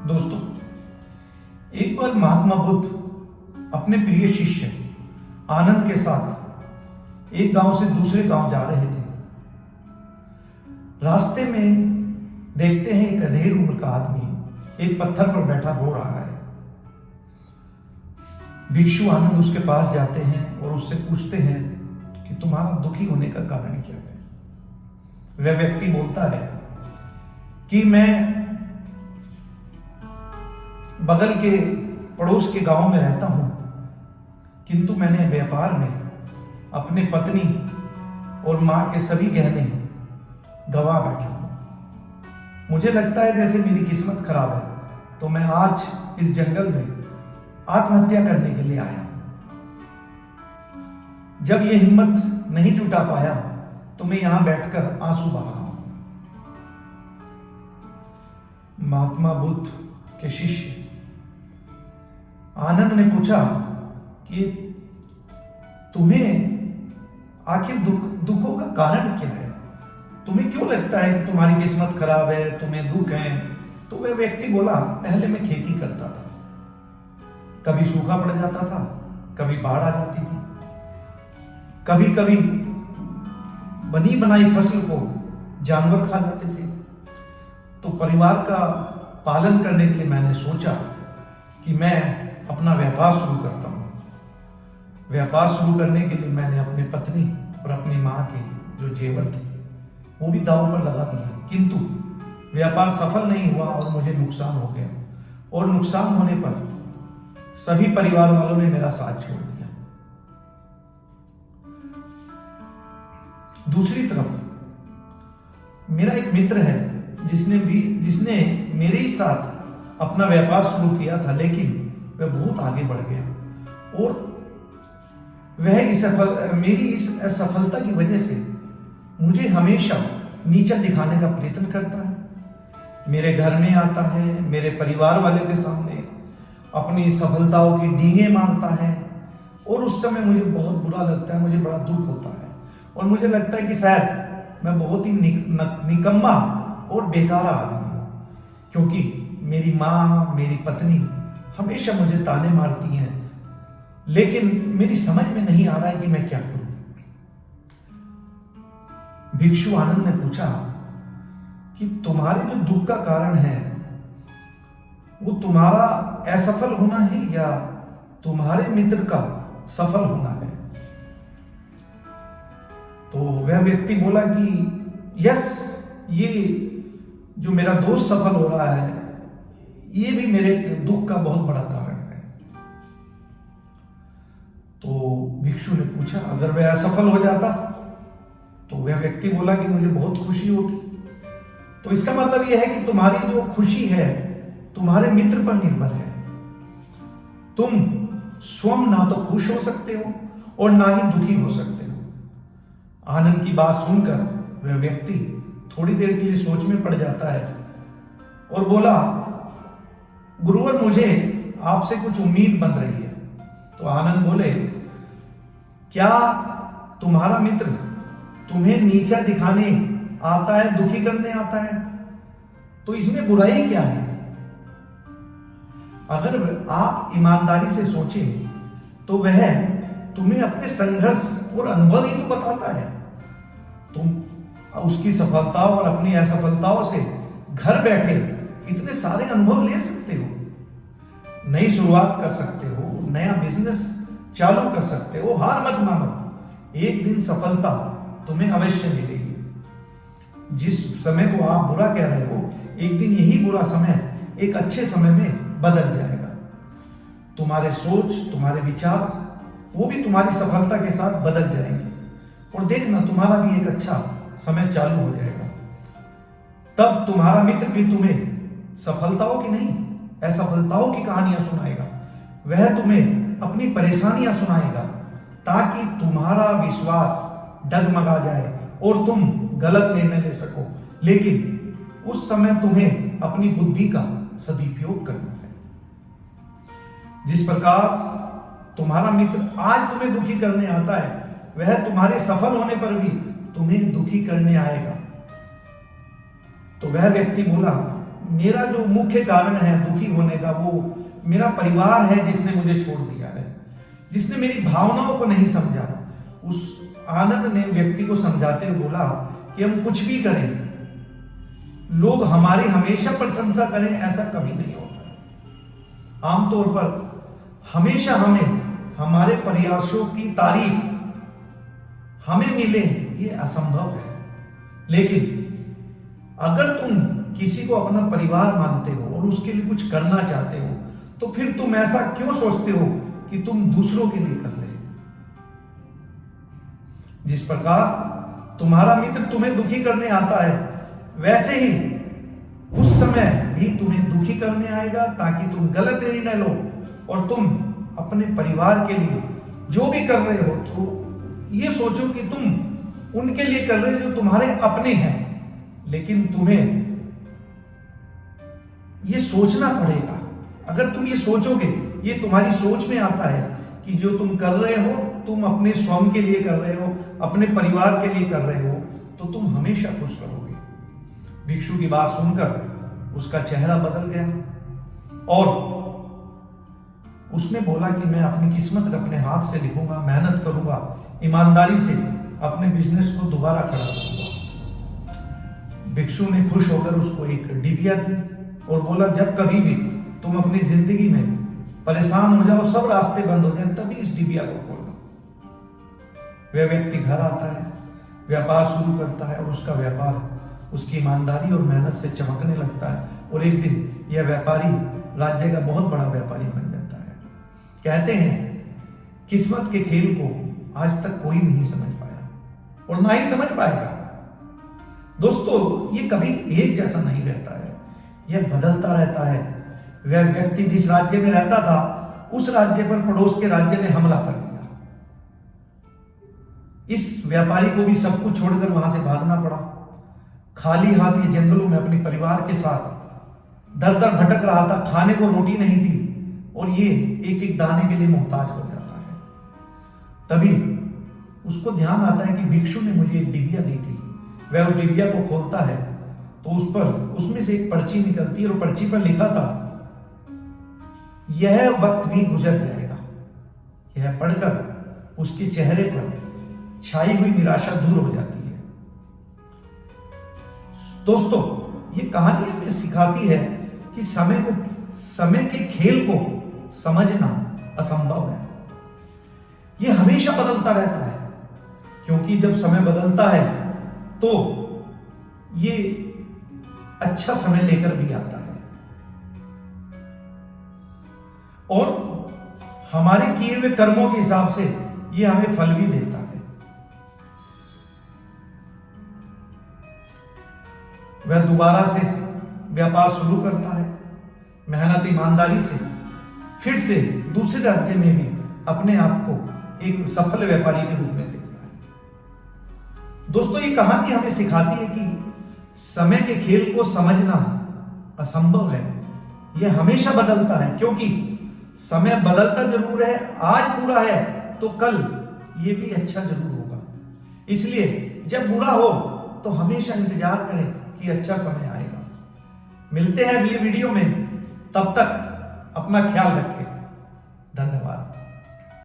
दोस्तों, एक बार महात्मा बुद्ध अपने प्रिय शिष्य आनंद के साथ एक गांव से दूसरे गांव जा रहे थे। रास्ते में देखते हैं एक अधेड़ उम्र का आदमी एक पत्थर पर बैठा रो रहा है। भिक्षु आनंद उसके पास जाते हैं और उससे पूछते हैं कि तुम्हारा दुखी होने का कारण क्या है। वह व्यक्ति बोलता है कि मैं बगल के पड़ोस के गांव में रहता हूं, किंतु मैंने व्यापार में अपने पत्नी और मां के सभी गहने गवा बैठा हूं। मुझे लगता है जैसे मेरी किस्मत खराब है, तो मैं आज इस जंगल में आत्महत्या करने के लिए आया। जब ये हिम्मत नहीं जुटा पाया तो मैं यहां बैठकर आंसू बहा रहा हूं। महात्मा बुद्ध के शिष्य आनंद ने पूछा कि तुम्हें आखिर दुखों का कारण क्या है? तुम्हें क्यों लगता है कि तुम्हारी किस्मत खराब है, तुम्हें दुख है? तो वह व्यक्ति बोला, पहले मैं खेती करता था, कभी सूखा पड़ जाता था, कभी बाढ़ आ जाती थी, कभी कभी बनी बनाई फसल को जानवर खा जाते थे। तो परिवार का पालन करने के लिए मैंने सोचा कि मैं अपना व्यापार शुरू करता हूं। व्यापार शुरू करने के लिए मैंने अपनी पत्नी और अपनी मां के जो जेवर थे वो भी दांव पर लगा दिए, किंतु व्यापार सफल नहीं हुआ और मुझे नुकसान हो गया। और नुकसान होने पर सभी परिवार वालों ने मेरा साथ छोड़ दिया। दूसरी तरफ मेरा एक मित्र है जिसने मेरे ही साथ अपना व्यापार शुरू किया था, लेकिन वह बहुत आगे बढ़ गया और वह मेरी इस असफलता की वजह से मुझे हमेशा नीचा दिखाने का प्रयत्न करता है। मेरे घर में आता है, मेरे परिवार वाले के सामने अपनी सफलताओं की डींगे मारता है और उस समय मुझे बहुत बुरा लगता है, मुझे बड़ा दुख होता है और मुझे लगता है कि शायद मैं बहुत ही निकम्मा और बेकार आदमी हूं, क्योंकि मेरी माँ, मेरी पत्नी हमेशा मुझे ताने मारती हैं, लेकिन मेरी समझ में नहीं आ रहा है कि मैं क्या करूं। भिक्षु आनंद ने पूछा कि तुम्हारे जो दुख का कारण है वो तुम्हारा असफल होना है या तुम्हारे मित्र का सफल होना है? तो वह व्यक्ति बोला कि यस, ये जो मेरा दोस्त सफल हो रहा है ये भी मेरे दुख का बहुत बड़ा कारण है। तो भिक्षु ने पूछा, अगर वह असफल हो जाता? तो वह व्यक्ति बोला कि मुझे बहुत खुशी होती। तो इसका मतलब यह है कि तुम्हारी जो खुशी है तुम्हारे मित्र पर निर्भर है। तुम स्वयं ना तो खुश हो सकते हो और ना ही दुखी हो सकते हो। आनंद की बात सुनकर वह व्यक्ति थोड़ी देर के लिए सोच में पड़ जाता है और बोला, गुरुवर, मुझे आपसे कुछ उम्मीद बन रही है। तो आनंद बोले, क्या तुम्हारा मित्र तुम्हें नीचा दिखाने आता है, दुखी करने आता है? तो इसमें बुराई क्या है? अगर आप ईमानदारी से सोचें तो वह तुम्हें अपने संघर्ष और अनुभव ही तो बताता है। तुम उसकी सफलताओं और अपनी असफलताओं से घर बैठे इतने सारे अनुभव ले सकते हो, नई शुरुआत कर सकते हो, नया बिजनेस चालू कर सकते हो। हार मत मानो, एक दिन सफलता तुम्हें अवश्य मिलेगी। जिस समय को आप बुरा कह रहे हो, एक दिन यही बुरा समय एक अच्छे समय में बदल जाएगा। तुम्हारे सोच, तुम्हारे विचार वो भी तुम्हारी सफलता के साथ बदल जाएंगे और देखना तुम्हारा भी एक अच्छा समय चालू हो जाएगा। तब तुम्हारा मित्र भी तुम्हें सफलताओं की नहीं, असफलताओं की कहानियां सुनाएगा। वह तुम्हें अपनी परेशानियां सुनाएगा ताकि तुम्हारा विश्वास डगमगा जाए और तुम गलत निर्णय ले सको। लेकिन उस समय तुम्हें अपनी बुद्धि का सदुपयोग करना है। जिस प्रकार तुम्हारा मित्र आज तुम्हें दुखी करने आता है, वह तुम्हारे सफल होने पर भी तुम्हें दुखी करने आएगा। तो वह व्यक्ति बोला, मेरा जो मुख्य कारण है दुखी होने का, वो मेरा परिवार है जिसने मुझे छोड़ दिया है, जिसने मेरी भावनाओं को नहीं समझा। उस आनंद ने व्यक्ति को समझाते हुए बोला कि हम कुछ भी करें, लोग हमारी हमेशा प्रशंसा करें ऐसा कभी नहीं होता है। आमतौर पर हमेशा हमें हमारे प्रयासों की तारीफ हमें मिले ये असंभव है। लेकिन अगर तुम किसी को अपना परिवार मानते हो और उसके लिए कुछ करना चाहते हो, तो फिर तुम ऐसा क्यों सोचते हो कि तुम दूसरों के लिए कर रहे हो। जिस प्रकार तुम्हारा मित्र तुम्हें दुखी करने आता है, वैसे ही उस समय भी तुम्हें दुखी करने आएगा, ताकि तुम गलत निर्णय लो और तुम अपने परिवार के लिए जो भी कर रहे हो तो ये सोचो कि तुम उनके लिए कर रहे हो जो तुम्हारे अपने हैं। लेकिन तुम्हें ये सोचना पड़ेगा। अगर तुम ये सोचोगे, ये तुम्हारी सोच में आता है कि जो तुम कर रहे हो तुम अपने स्वयं के लिए कर रहे हो, अपने परिवार के लिए कर रहे हो, तो तुम हमेशा खुश रहोगे। भिक्षु की बात सुनकर उसका चेहरा बदल गया और उसने बोला कि मैं अपनी किस्मत अपने हाथ से लिखूंगा, मेहनत करूंगा, ईमानदारी से अपने बिजनेस को दोबारा खड़ा करूंगा। भिक्षु ने खुश होकर उसको एक डिबिया दी और बोला, जब कभी भी तुम अपनी जिंदगी में परेशान हो जाओ, सब रास्ते बंद हो जाए, तभी इस डिबिया को खोलना। वह व्यक्ति घर आता है, व्यापार शुरू करता है और उसका व्यापार उसकी ईमानदारी और मेहनत से चमकने लगता है और एक दिन यह व्यापारी राज्य का बहुत बड़ा व्यापारी बन जाता है। कहते हैं किस्मत के खेल को आज तक कोई नहीं समझ पाया और ना ही समझ पाएगा। दोस्तों, ये कभी एक जैसा नहीं रहता है, यह बदलता रहता है। वह व्यक्ति जिस राज्य में रहता था, उस राज्य पर पड़ोस के राज्य ने हमला कर दिया। इस व्यापारी को भी सब कुछ छोड़कर वहां से भागना पड़ा। खाली हाथ ये जंगलों में अपने परिवार के साथ दर दर भटक रहा था। खाने को रोटी नहीं थी और ये एक एक दाने के लिए मोहताज हो जाता है। तभी उसको ध्यान आता है कि भिक्षु ने मुझे एक डिबिया दी थी। वह उस डिबिया को खोलता है तो उस पर उसमें से एक पर्ची निकलती है और पर्ची पर लिखा था, यह वक्त भी गुजर जाएगा। यह पढ़कर उसके चेहरे पर छाई हुई निराशा दूर हो जाती है। दोस्तों, ये कहानी हमें सिखाती है कि समय के खेल को समझना असंभव है। यह हमेशा बदलता रहता है, क्योंकि जब समय बदलता है तो ये अच्छा समय लेकर भी आता है और हमारे किए हुए कर्मों के हिसाब से ये हमें फल भी देता है। वह दोबारा से व्यापार शुरू करता है, मेहनत ईमानदारी से फिर से दूसरे राज्य में भी अपने आप को एक सफल व्यापारी के रूप में देखता है। दोस्तों, ये कहानी हमें सिखाती है कि समय के खेल को समझना असंभव है। यह हमेशा बदलता है, क्योंकि समय बदलता जरूर है। आज बुरा है तो कल ये भी अच्छा जरूर होगा। इसलिए जब बुरा हो तो हमेशा इंतजार करें कि अच्छा समय आएगा। मिलते हैं अगली वीडियो में, तब तक अपना ख्याल रखें। धन्यवाद।